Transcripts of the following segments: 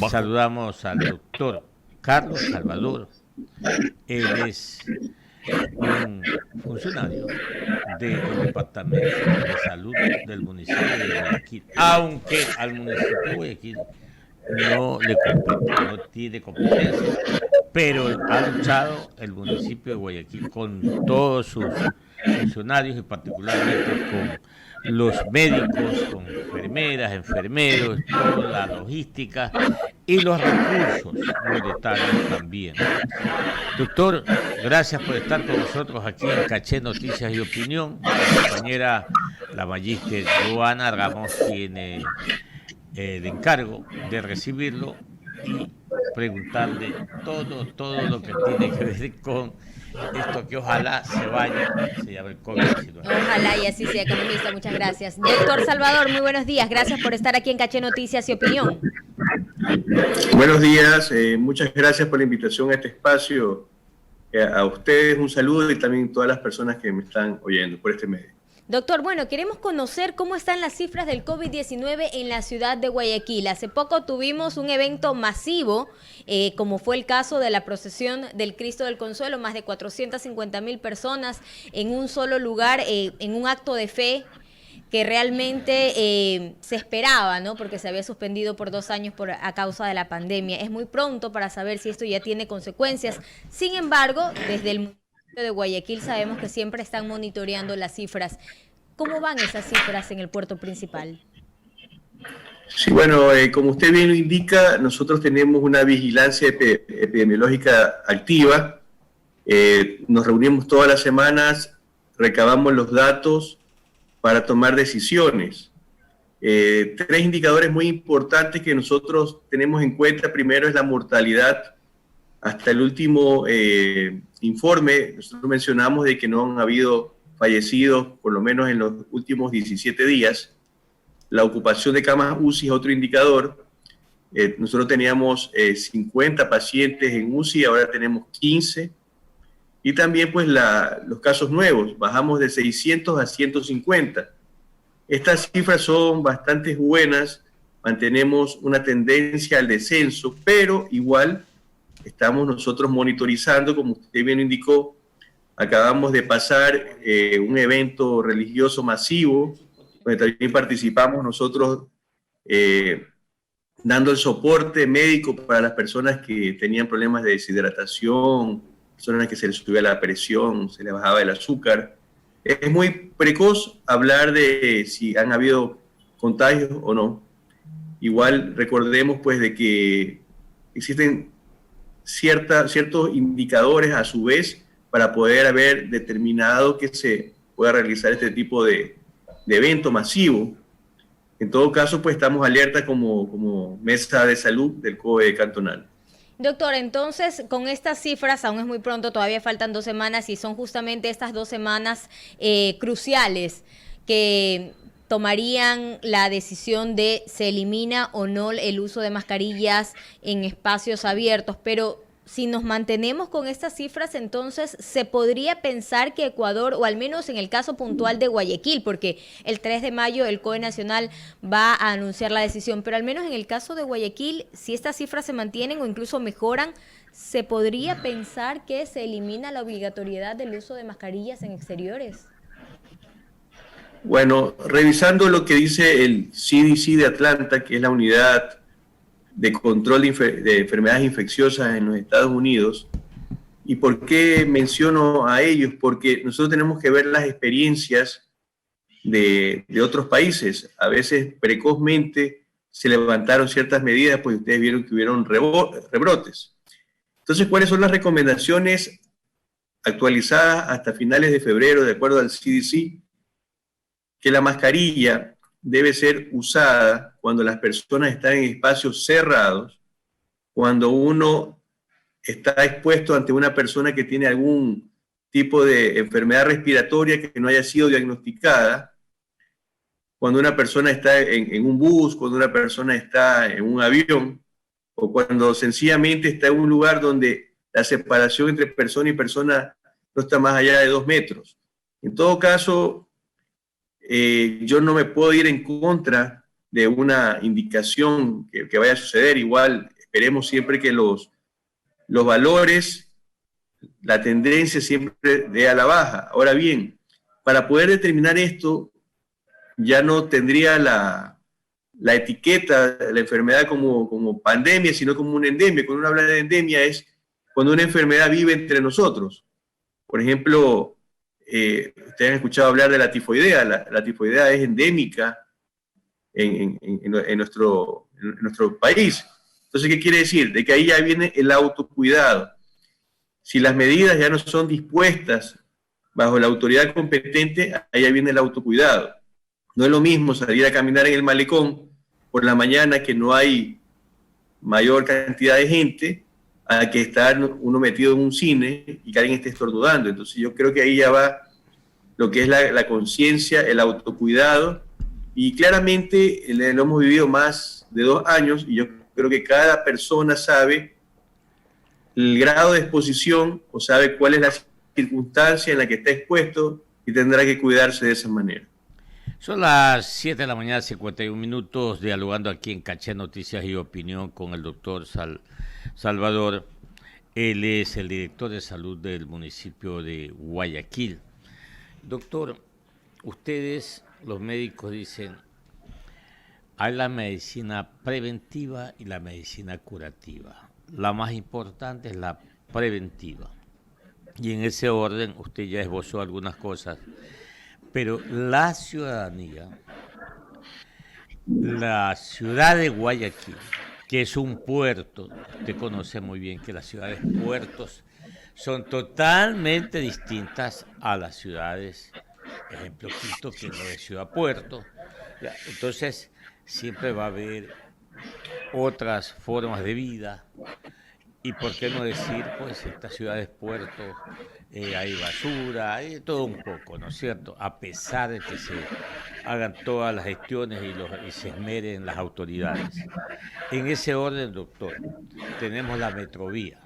Saludamos al doctor Carlos Salvador. Él es un funcionario del Departamento de Salud del municipio de Guayaquil, aunque al municipio de Guayaquil no le compete, no tiene competencia, pero ha luchado el municipio de Guayaquil con todos sus funcionarios y particularmente con los médicos, con enfermeras, enfermeros, toda la logística y los recursos monetarios también. Doctor, gracias por estar con nosotros aquí en Caché Noticias y Opinión. Mi compañera, la magíster Joana Ramos, tiene el encargo de recibirlo y preguntarle todo lo que tiene que ver con esto que ojalá se vaya, se llama el COVID-19. Ojalá y así sea, economista. Muchas gracias. Doctor Salvador, muy buenos días. Gracias por estar aquí en Caché Noticias y Opinión. Buenos días, muchas gracias por la invitación a este espacio. A ustedes un saludo y también a todas las personas que me están oyendo por este medio. Doctor, bueno, queremos conocer cómo están las cifras del COVID-19 en la ciudad de Guayaquil. Hace poco tuvimos un evento masivo, como fue el caso de la procesión del Cristo del Consuelo, más de 450,000 personas en un solo lugar, en un acto de fe que realmente se esperaba, ¿no? Porque se había suspendido por 2 años a causa de la pandemia. Es muy pronto para saber si esto ya tiene consecuencias. Sin embargo, desde el municipio de Guayaquil sabemos que siempre están monitoreando las cifras. ¿Cómo van esas cifras en el puerto principal? Sí, bueno, como usted bien lo indica, nosotros tenemos una vigilancia epidemiológica activa. Nos reunimos todas las semanas, recabamos los datos para tomar decisiones. 3 indicadores muy importantes que nosotros tenemos en cuenta. Primero es la mortalidad. Hasta el último informe, nosotros mencionamos de que no han habido fallecidos, por lo menos en los últimos 17 días. La ocupación de camas UCI es otro indicador. Nosotros teníamos 50 pacientes en UCI, ahora tenemos 15. Y también pues los casos nuevos, bajamos de 600 a 150. Estas cifras son bastante buenas, mantenemos una tendencia al descenso, pero igual estamos nosotros monitorizando, como usted bien indicó. Acabamos de pasar un evento religioso masivo, donde también participamos nosotros dando el soporte médico para las personas que tenían problemas de deshidratación, personas que se les subía la presión, se les bajaba el azúcar. Es muy precoz hablar de si han habido contagios o no. Igual recordemos pues de que existen ciertos indicadores a su vez para poder haber determinado que se pueda realizar este tipo de evento masivo. En todo caso, pues estamos alerta como mesa de salud del COE cantonal. Doctor, entonces con estas cifras, aún es muy pronto, todavía faltan 2 semanas y son justamente estas 2 semanas cruciales que tomarían la decisión de se elimina o no el uso de mascarillas en espacios abiertos, pero si nos mantenemos con estas cifras, entonces se podría pensar que Ecuador, o al menos en el caso puntual de Guayaquil, porque el 3 de mayo el COE Nacional va a anunciar la decisión, pero al menos en el caso de Guayaquil, si estas cifras se mantienen o incluso mejoran, ¿se podría pensar que se elimina la obligatoriedad del uso de mascarillas en exteriores? Bueno, revisando lo que dice el CDC de Atlanta, que es la unidad de control de enfermedades infecciosas en los Estados Unidos. ¿Y por qué menciono a ellos? Porque nosotros tenemos que ver las experiencias de otros países. A veces precozmente se levantaron ciertas medidas, pues ustedes vieron que hubieron rebrotes. Entonces, ¿cuáles son las recomendaciones actualizadas hasta finales de febrero, de acuerdo al CDC? Que la mascarilla debe ser usada cuando las personas están en espacios cerrados, cuando uno está expuesto ante una persona que tiene algún tipo de enfermedad respiratoria que no haya sido diagnosticada, cuando una persona está en un bus, cuando una persona está en un avión, o cuando sencillamente está en un lugar donde la separación entre persona y persona no está más allá de 2 metros. En todo caso, yo no me puedo ir en contra de una indicación que vaya a suceder. Igual esperemos siempre que los valores, la tendencia siempre dé a la baja. Ahora bien, para poder determinar esto, ya no tendría la etiqueta de la enfermedad como pandemia, sino como una endemia. Cuando uno habla de endemia es cuando una enfermedad vive entre nosotros. Por ejemplo, ustedes han escuchado hablar de la tifoidea. La tifoidea es endémica en nuestro país. Entonces, ¿qué quiere decir? De que ahí ya viene el autocuidado. Si las medidas ya no son dispuestas bajo la autoridad competente, ahí ya viene el autocuidado. No es lo mismo salir a caminar en el malecón por la mañana que no hay mayor cantidad de gente, a que estar uno metido en un cine y que alguien esté estornudando. Entonces yo creo que ahí ya va lo que es la conciencia, el autocuidado, y claramente lo hemos vivido más de 2 años, y yo creo que cada persona sabe el grado de exposición o sabe cuál es la circunstancia en la que está expuesto y tendrá que cuidarse de esa manera. Son las 7 de la mañana, 51 minutos, dialogando aquí en Caché Noticias y Opinión con el doctor Salvador. Él es el director de salud del municipio de Guayaquil. Doctor, ustedes, los médicos, dicen, hay la medicina preventiva y la medicina curativa. La más importante es la preventiva. Y en ese orden usted ya esbozó algunas cosas. Pero la ciudadanía, la ciudad de Guayaquil, que es un puerto, usted conoce muy bien que las ciudades puertos son totalmente distintas a las ciudades, ejemplo Quito, que no es ciudad puerto. Entonces siempre va a haber otras formas de vida. Y por qué no decir, pues, estas ciudades puertos, hay basura, hay todo un poco, ¿no es cierto? A pesar de que se hagan todas las gestiones y se esmeren las autoridades. En ese orden, doctor, tenemos la metrovía.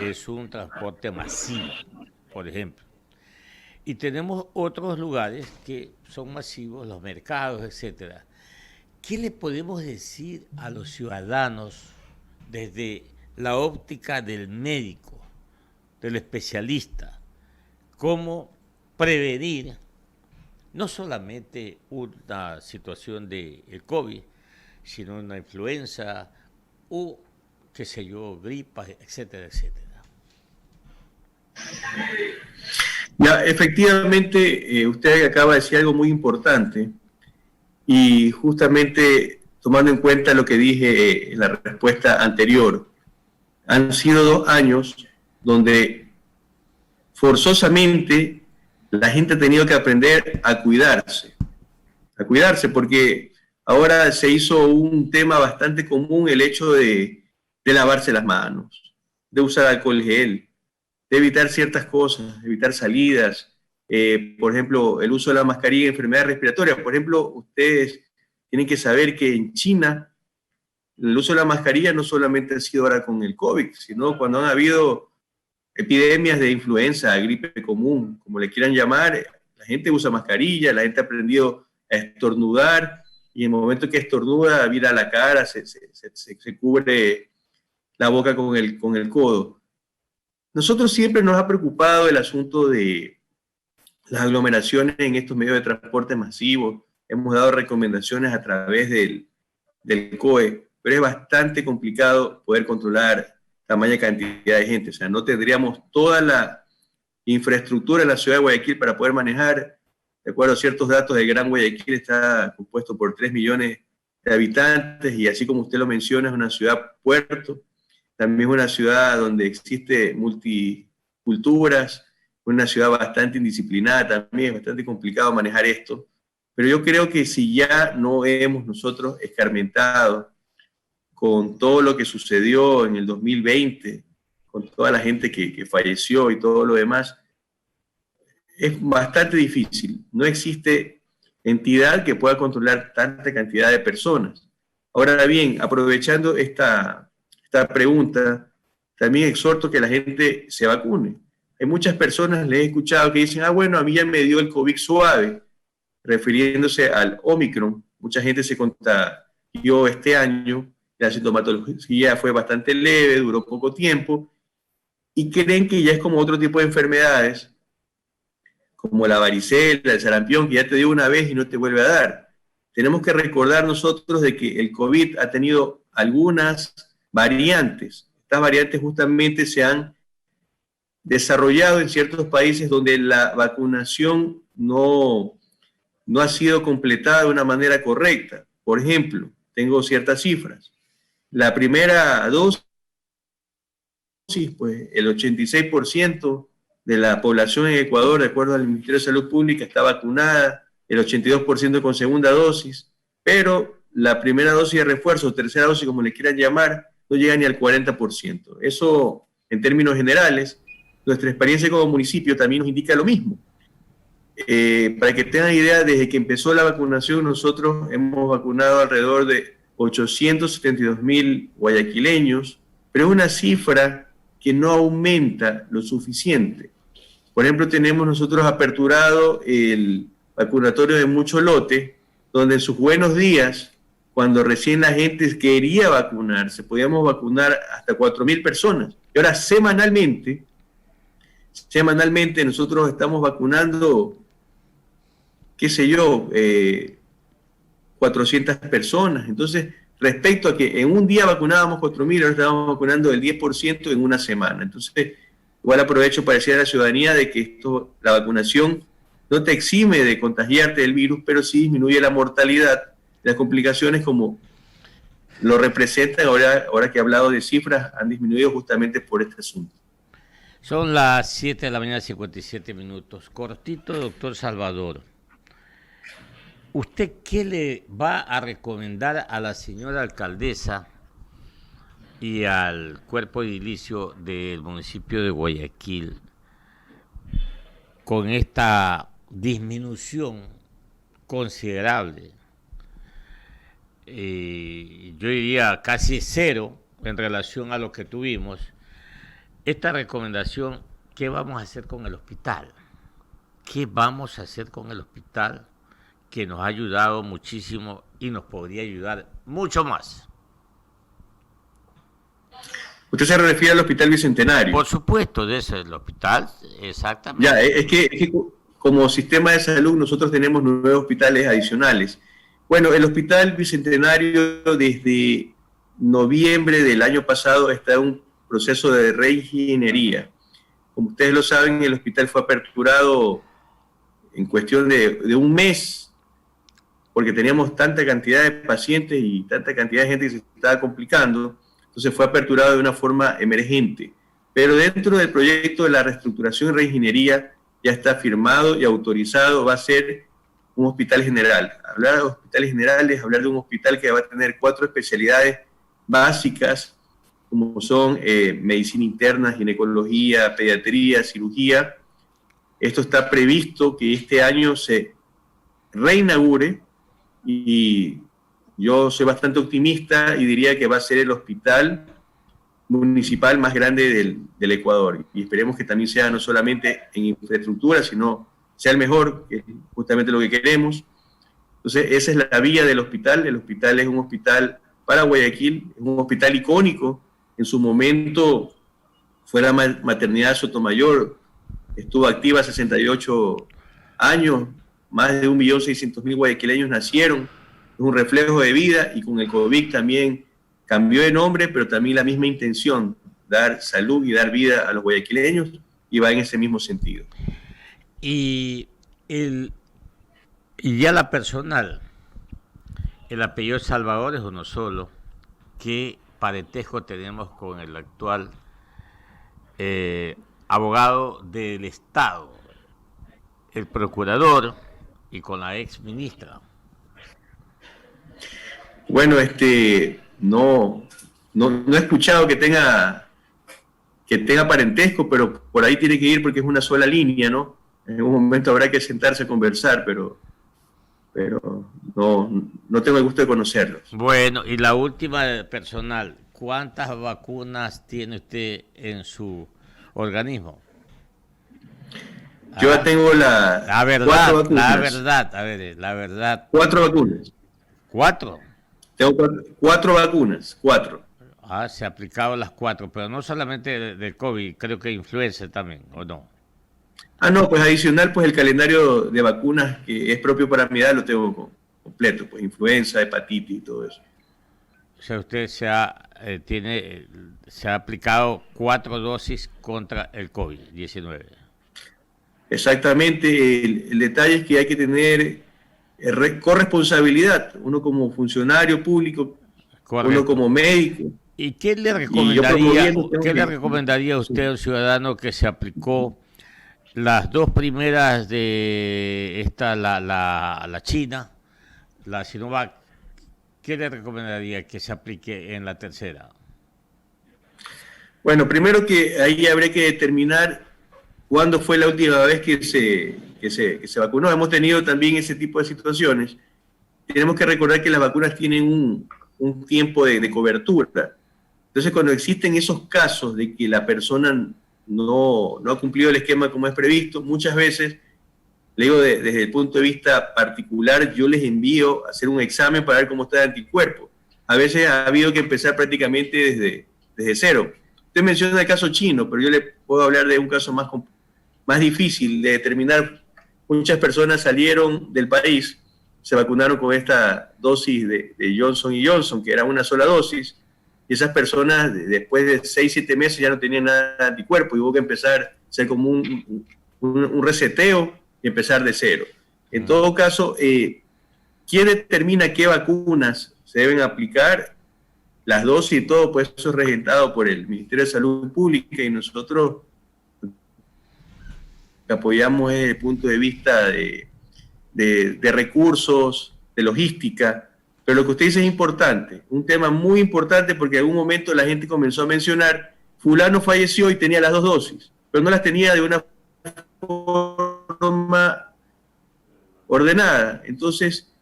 Es un transporte masivo, por ejemplo. Y tenemos otros lugares que son masivos, los mercados, etcétera. ¿Qué le podemos decir a los ciudadanos desde la óptica del médico, del especialista, cómo prevenir no solamente una situación de el COVID, sino una influenza o, qué sé yo, gripas, etcétera, etcétera? Ya, efectivamente, usted acaba de decir algo muy importante, y justamente tomando en cuenta lo que dije en la respuesta anterior, han sido 2 años donde forzosamente la gente ha tenido que aprender a cuidarse, porque ahora se hizo un tema bastante común el hecho de lavarse las manos, de usar alcohol gel, de evitar ciertas cosas, evitar salidas, por ejemplo, el uso de la mascarilla en enfermedades respiratorias. Por ejemplo, ustedes tienen que saber que en China el uso de la mascarilla no solamente ha sido ahora con el COVID, sino cuando han habido epidemias de influenza, gripe común, como le quieran llamar, la gente usa mascarilla, la gente ha aprendido a estornudar, y en el momento que estornuda, vira la cara, se cubre la boca con el codo. Nosotros siempre nos ha preocupado el asunto de las aglomeraciones en estos medios de transporte masivos. Hemos dado recomendaciones a través del COE, pero es bastante complicado poder controlar tamaña cantidad de gente. O sea, no tendríamos toda la infraestructura en la ciudad de Guayaquil para poder manejar. De acuerdo a ciertos datos, el Gran Guayaquil está compuesto por 3 millones de habitantes, y así como usted lo menciona, es una ciudad puerto, también es una ciudad donde existe multiculturas, una ciudad bastante indisciplinada también, es bastante complicado manejar esto. Pero yo creo que si ya no hemos nosotros escarmentado con todo lo que sucedió en el 2020, con toda la gente que falleció y todo lo demás, es bastante difícil. No existe entidad que pueda controlar tanta cantidad de personas. Ahora bien, aprovechando esta pregunta, también exhorto que la gente se vacune. Hay muchas personas, les he escuchado, que dicen, bueno, a mí ya me dio el COVID suave, refiriéndose al Omicron, mucha gente se contagió este año, la sintomatología fue bastante leve, duró poco tiempo, y creen que ya es como otro tipo de enfermedades, como la varicela, el sarampión, que ya te dio una vez y no te vuelve a dar. Tenemos que recordar nosotros de que el COVID ha tenido algunas variantes. Estas variantes justamente se han desarrollado en ciertos países donde la vacunación no ha sido completada de una manera correcta. Por ejemplo, tengo ciertas cifras. La primera dosis, pues el 86% de la población en Ecuador, de acuerdo al Ministerio de Salud Pública, está vacunada, el 82% con segunda dosis, pero la primera dosis de refuerzo, tercera dosis, como le quieran llamar, no llega ni al 40%. Eso, en términos generales, nuestra experiencia como municipio también nos indica lo mismo. Para que tengan idea, desde que empezó la vacunación, nosotros hemos vacunado alrededor de 872,000 guayaquileños, pero es una cifra que no aumenta lo suficiente. Por ejemplo, tenemos nosotros aperturado el vacunatorio de Mucho Lote, donde en sus buenos días, cuando recién la gente quería vacunarse, podíamos vacunar hasta 4,000 personas. Y ahora semanalmente nosotros estamos vacunando, qué sé yo, 400 personas. Entonces, respecto a que en un día vacunábamos 4,000, ahora estamos vacunando el 10% en una semana. Entonces, igual aprovecho para decir a la ciudadanía de que la vacunación no te exime de contagiarte del virus, pero sí disminuye la mortalidad, las complicaciones como lo representan. Ahora que he hablado de cifras, han disminuido justamente por este asunto. Son las 7 de la mañana, 57 minutos. Cortito, doctor Salvador. ¿Usted qué le va a recomendar a la señora alcaldesa y al cuerpo edilicio del municipio de Guayaquil con esta disminución considerable? Yo diría casi cero en relación a lo que tuvimos. Esta recomendación, ¿qué vamos a hacer con el hospital? ¿Qué vamos a hacer con el hospital que nos ha ayudado muchísimo y nos podría ayudar mucho más? Usted se refiere al Hospital Bicentenario. Por supuesto, de ese el hospital, exactamente. Ya, es que como sistema de salud nosotros tenemos 9 hospitales adicionales. Bueno, el Hospital Bicentenario desde noviembre del año pasado está en un proceso de reingeniería. Como ustedes lo saben, el hospital fue aperturado en cuestión de un mes, porque teníamos tanta cantidad de pacientes y tanta cantidad de gente que se estaba complicando. Entonces fue aperturado de una forma emergente. Pero dentro del proyecto de la reestructuración y reingeniería ya está firmado y autorizado, va a ser un hospital general. Hablar de hospitales generales, hablar de un hospital que va a tener 4 especialidades básicas, como son medicina interna, ginecología, pediatría, cirugía. Esto está previsto que este año se reinaugure y yo soy bastante optimista y diría que va a ser el hospital municipal más grande del Ecuador. Y esperemos que también sea no solamente en infraestructura, sino sea el mejor, que es justamente lo que queremos. Entonces, esa es la vía del hospital. El hospital es un hospital para Guayaquil, es un hospital icónico. En su momento fue la maternidad Sotomayor, estuvo activa 68 años, más de 1.600.000 guayaquileños nacieron, es un reflejo de vida, y con el COVID también cambió de nombre, pero también la misma intención, dar salud y dar vida a los guayaquileños, y va en ese mismo sentido. Y ya la personal, el apellido Salvador es uno solo. ¿Qué parentesco tenemos con el actual abogado del Estado, el procurador, y con la ex ministra? Bueno, no he escuchado que tenga parentesco, pero por ahí tiene que ir porque es una sola línea, ¿no? En un momento habrá que sentarse a conversar, pero no tengo el gusto de conocerlos. Bueno, y la última personal, ¿cuántas vacunas tiene usted en su organismo? Yo ya tengo la verdad. 4 vacunas. 4 vacunas. ¿4? Tengo cuatro vacunas, 4. Ah, se ha aplicado las 4, pero no solamente del COVID, creo que influenza también, ¿o no? Ah, no, pues adicional, pues el calendario de vacunas que es propio para mi edad lo tengo completo, pues influenza, hepatitis y todo eso. O sea, usted se ha aplicado 4 dosis contra el COVID-19. Exactamente, el detalle es que hay que tener corresponsabilidad, uno como funcionario público, uno Correcto. como médico. ¿Y qué le Y yo promoviendo recomendaría a usted a un ciudadano que se aplicó las 2 primeras de la China, la Sinovac? ¿Qué le recomendaría que se aplique en la tercera? Bueno, primero que ahí habría que determinar cuándo fue la última vez que se vacunó. Hemos tenido también ese tipo de situaciones. Tenemos que recordar que las vacunas tienen un tiempo de cobertura. Entonces, cuando existen esos casos de que la persona no ha cumplido el esquema como es previsto, muchas veces, le digo desde el punto de vista particular, yo les envío a hacer un examen para ver cómo está el anticuerpo. A veces ha habido que empezar prácticamente desde cero. Usted menciona el caso chino, pero yo le puedo hablar de un caso más difícil de determinar. Muchas personas salieron del país, se vacunaron con esta dosis de Johnson y Johnson, que era una sola dosis, y esas personas después de 6-7 meses ya no tenían nada de anticuerpo y hubo que empezar a hacer como un reseteo y empezar de cero. En todo caso, ¿quién determina qué vacunas se deben aplicar? Las dosis y todo, pues eso es regentado por el Ministerio de Salud Pública y nosotros apoyamos desde el punto de vista de recursos, de logística. Pero lo que usted dice es importante, un tema muy importante porque en algún momento la gente comenzó a mencionar, fulano falleció y tenía las 2 dosis, pero no las tenía de una forma ordenada. Entonces,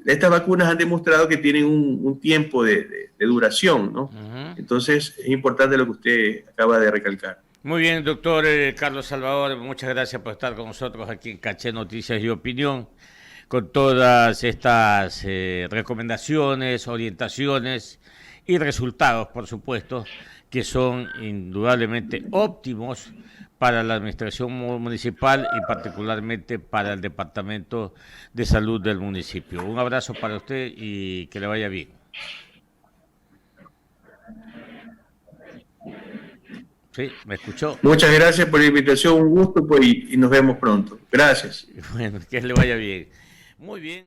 estas vacunas han demostrado que tienen un tiempo de duración, ¿no? Entonces, es importante lo que usted acaba de recalcar. Muy bien, doctor Carlos Salvador, muchas gracias por estar con nosotros aquí en Caché Noticias y Opinión, con todas estas recomendaciones, orientaciones y resultados, por supuesto, que son indudablemente óptimos para la administración municipal y particularmente para el Departamento de Salud del municipio. Un abrazo para usted y que le vaya bien. Sí, ¿me escuchó? Muchas gracias por la invitación, un gusto, pues, y nos vemos pronto. Gracias. Bueno, que le vaya bien. Muy bien.